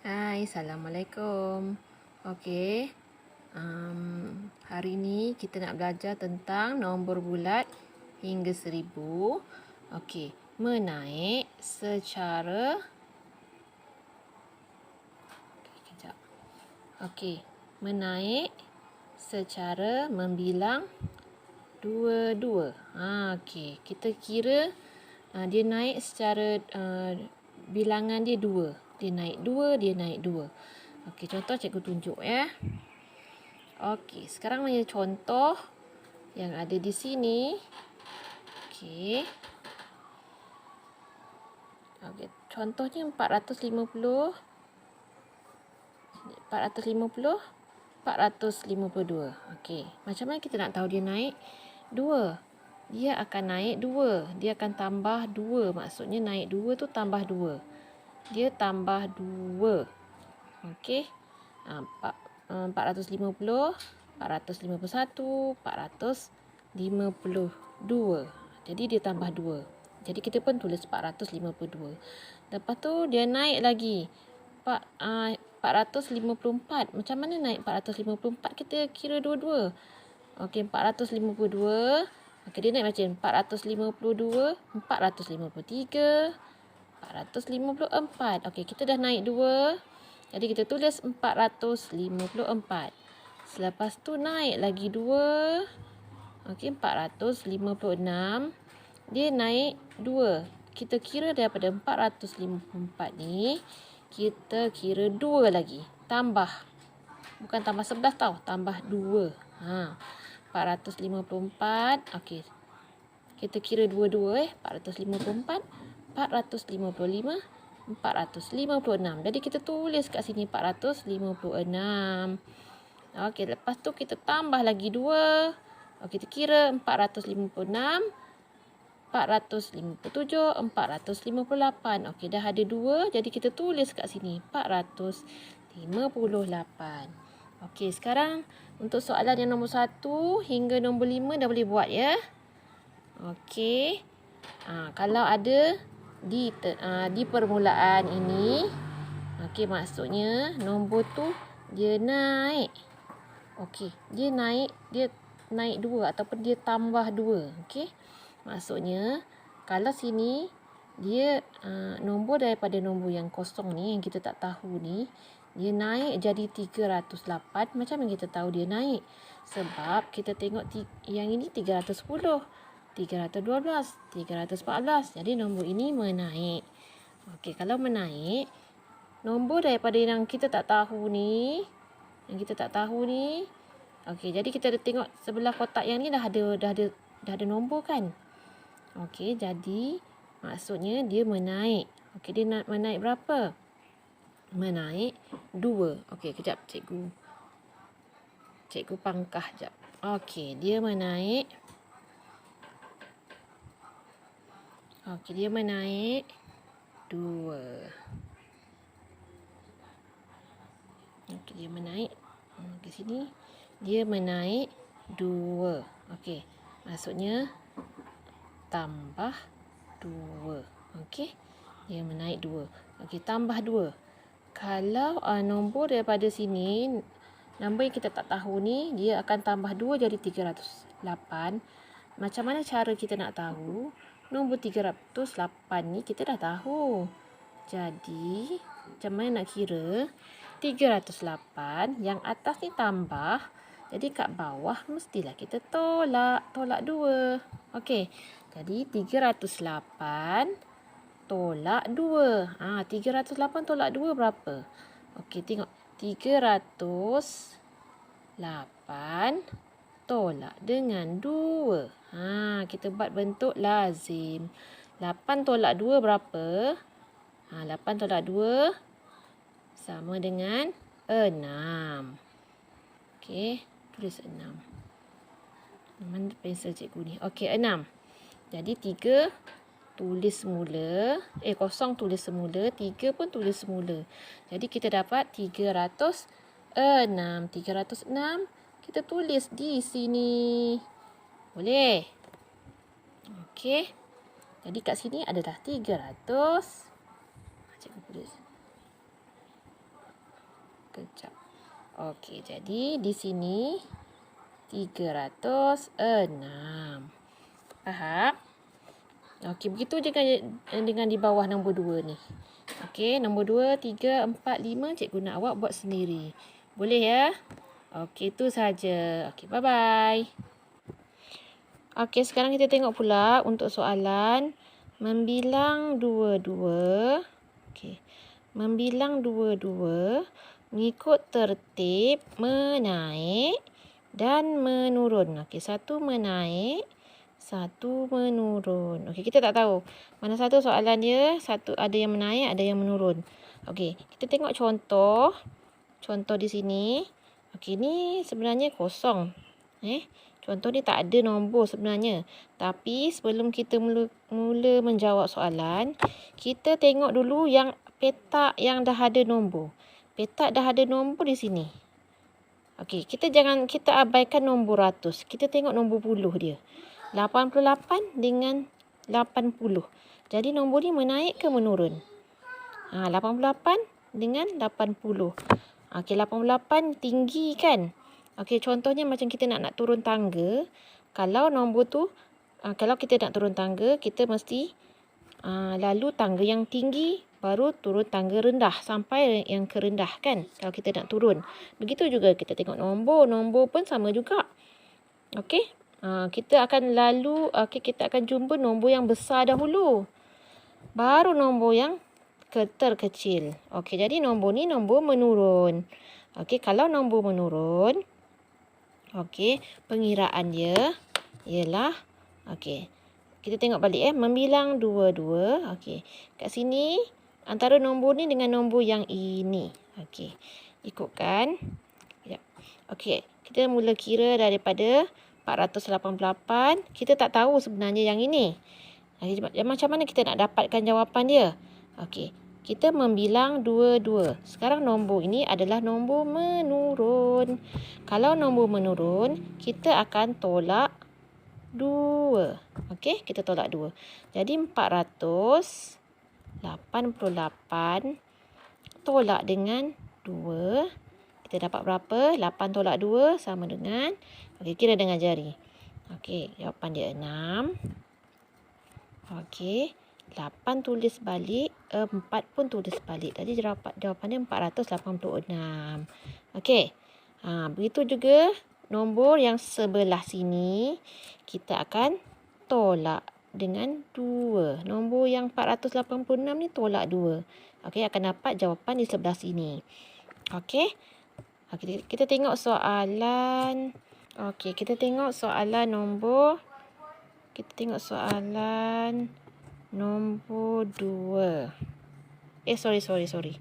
Hai, Assalamualaikum. Okey, hari ni kita nak belajar tentang nombor bulat hingga 1000. Okey, menaik secara... Kejap. Okey, menaik secara membilang dua-dua. Okey, kita kira dia naik secara bilangan dia 2. Dia naik 2, dia naik 2. Okey, contoh cikgu tunjuk ya. Okey, sekarang punya contoh yang ada di sini. Okey. Okey, contohnya 450, 452. Okey, macam mana kita nak tahu dia naik 2? Dia akan naik 2. Dia akan tambah 2. Maksudnya naik 2 tu tambah 2. Dia tambah 2. Okey. 450, 451, 452. Jadi dia tambah 2. Jadi kita pun tulis 452. Lepas tu dia naik lagi 454. Macam mana naik 454? Kita kira dua-dua. Okey, 452. Okey, dia naik macam 452, 453, 454. Okey, kita dah naik 2. Jadi kita tulis 454. Selepas tu naik lagi 2. Okey, 456. Dia naik 2. Kita kira daripada 454 ni, kita kira 2 lagi. Tambah. Bukan tambah 11 tau. Tambah 2. 454. Okey. Kita kira 2-2 454, 455, 456. Jadi kita tulis kat sini 456. Okey, lepas tu kita tambah lagi 2. Okey, kita kira 456, 457, 458. Okey, dah ada 2. Jadi kita tulis kat sini 458. Okey, sekarang untuk soalan yang nombor 1 hingga nombor 5 dah boleh buat ya. Okey. Kalau ada di permulaan ini, okey, maksudnya nombor tu dia naik. Okey, dia naik 2 ataupun dia tambah 2. Okey. Maksudnya kalau sini dia nombor daripada nombor yang kosong ni yang kita tak tahu ni, dia naik jadi 308. Macam mana kita tahu dia naik? Sebab kita tengok yang ini 310, 312, 314. Jadi nombor ini menaik. Okey, kalau menaik, nombor daripada yang kita tak tahu ni, okey, jadi kita ada tengok sebelah kotak yang ni dah ada nombor kan? Okey, jadi maksudnya dia menaik. Okey, dia menaik berapa? Menaik 2. Okey, kejap cikgu pangkah jap. Okey, dia menaik. Okey, dia menaik 2. Okey, dia menaik ke sini. Dia menaik 2. Okey, maksudnya tambah 2. Okey, dia menaik 2. Okey, tambah 2. Kalau nombor daripada sini, nombor yang kita tak tahu ni, dia akan tambah 2 jadi 308. Macam mana cara kita nak tahu? Nombor 308 ni kita dah tahu. Jadi, macam mana nak kira? 308, yang atas ni tambah. Jadi, kat bawah mestilah kita tolak 2. Okey, jadi 308 tolak 2. 308 tolak 2 berapa? Okey, tengok. 308 tolak dengan 2. Kita buat bentuk lazim. 8 tolak 2 berapa? 8 tolak 2 sama dengan 6. Okey, tulis 6. Mana pensel cikgu ni? Okey, 6. Jadi 3 tulis semula. Kosong tulis semula. 3 pun tulis semula. Jadi kita dapat 306. 306 kita tulis di sini. Boleh? Okey. Jadi kat sini adalah 300. Cikgu tulis. Sekejap. Okey, jadi di sini 306. Faham? Okey, begitu je dengan di bawah nombor 2 ni. Okey, nombor 2, 3, 4, 5 cikgu nak awak buat sendiri. Boleh ya? Okey, itu saja. Okey, bye-bye. Okey, sekarang kita tengok pula untuk soalan membilang dua-dua. Okey. Membilang dua-dua mengikut tertib menaik dan menurun. Okey, satu menaik, satu menurun. Okey, kita tak tahu mana satu soalan dia, satu ada yang menaik, ada yang menurun. Okey, kita tengok contoh. Contoh di sini. Okey, ni sebenarnya kosong. Contoh ni tak ada nombor sebenarnya. Tapi sebelum kita mula menjawab soalan, kita tengok dulu yang petak yang dah ada nombor. Petak dah ada nombor di sini. Okey, kita abaikan nombor ratus. Kita tengok nombor puluh dia. 88 dengan 80. Jadi nombor ni menaik ke menurun? 88 dengan 80. Okey, 88 tinggi kan? Okey, contohnya macam kita nak turun tangga. Kalau nombor tu, kalau kita nak turun tangga, kita mesti lalu tangga yang tinggi, baru turun tangga rendah sampai yang kerendah kan? Kalau kita nak turun. Begitu juga kita tengok nombor. Nombor pun sama juga. Okey. Kita akan kita akan jumpa nombor yang besar dahulu. Baru nombor yang terkecil. Okey, jadi nombor ni nombor menurun. Okey, kalau nombor menurun, okey, pengiraan dia ialah, okey, kita tengok balik membilang dua-dua. Okey, kat sini antara nombor ni dengan nombor yang ini. Okey, ikutkan. Okey, kita mula kira daripada 488. Kita tak tahu sebenarnya yang ini. Macam mana kita nak dapatkan jawapan dia? Okey, kita membilang dua-dua. Sekarang nombor ini adalah nombor menurun. Kalau nombor menurun, kita akan tolak 2. Okey, kita tolak 2. Jadi 488 tolak dengan 2. Kita dapat berapa? 8 tolak 2 sama dengan, okey, kira dengan jari. Okey, jawapan dia 6. Okey, 8 tulis balik, 4 pun tulis balik. Tadi jawapan dia 486. Okey. Begitu juga nombor yang sebelah sini kita akan tolak dengan 2. Nombor yang 486 ni tolak 2. Okey, akan dapat jawapan di sebelah sini. Okey. Kita tengok soalan. Okey, kita tengok soalan nombor. Kita tengok soalan nombor 2. Sorry.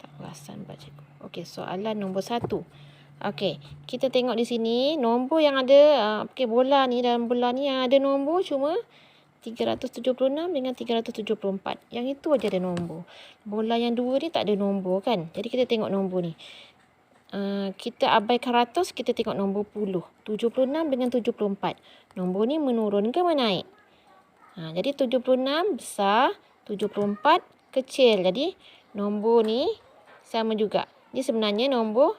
Tak perasan baca. Okey, soalan nombor 1. Okey, kita tengok di sini nombor yang ada, bola ni, dalam bola ni yang ada nombor cuma 376 dengan 374. Yang itu aja ada nombor. Bola yang 2 ni tak ada nombor kan? Jadi kita tengok nombor ni. Kita abaikan ratus, kita tengok nombor puluh. 76 dengan 74. Nombor ni menurun ke menaik? Jadi 76 besar, 74 kecil. Jadi nombor ni sama juga. Ini sebenarnya nombor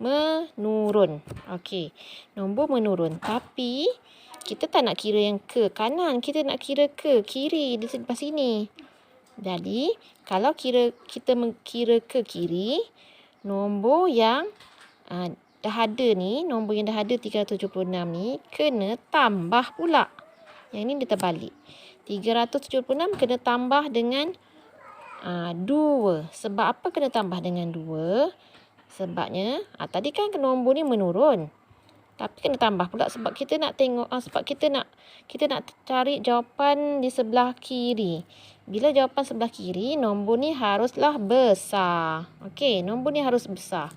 menurun. Okey, nombor menurun. Tapi kita tak nak kira yang ke kanan, kita nak kira ke kiri di sebelah sini. Jadi kalau kita mengkira ke kiri, nombor yang dah ada ni, nombor yang dah ada 376 ni kena tambah pula. Yang ni dia terbalik. 376 kena tambah dengan 2. Sebab apa kena tambah dengan 2? Sebabnya tadi kan nombor ni menurun. Tapi kena tambah pula sebab kita nak tengok, sebab kita nak cari jawapan di sebelah kiri. Bila jawapan sebelah kiri, nombor ni haruslah besar. Okey, nombor ni harus besar.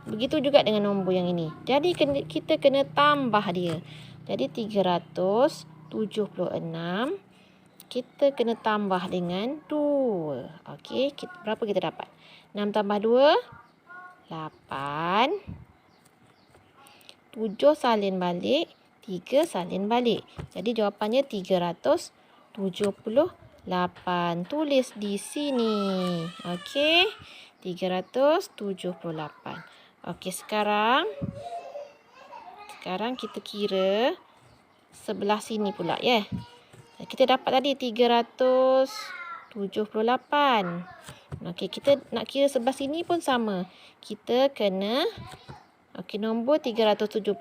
Begitu juga dengan nombor yang ini. Jadi kita kena tambah dia. Jadi 376 kita kena tambah dengan 2. Okey, berapa kita dapat? 6 tambah 2 8. 7 salin balik, 3 salin balik. Jadi jawapannya 378. Tulis di sini. Okey. 378. Okey, sekarang kita kira sebelah sini pula, ya. Kita dapat tadi 378. Okey, kita nak kira sebelah sini pun sama. Kita kena nombor 378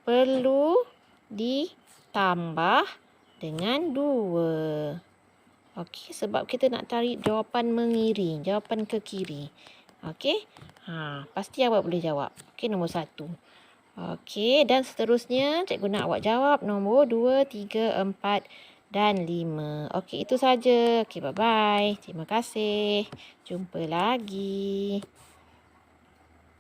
perlu ditambah dengan 2. Okey, sebab kita nak cari jawapan mengiring, jawapan ke kiri. Okey. Pasti awak boleh jawab. Okey, nombor 1. Okey, dan seterusnya cikgu nak awak jawab nombor 2, 3, 4 dan 5. Okey, itu saja. Okey, bye-bye. Terima kasih. Jumpa lagi.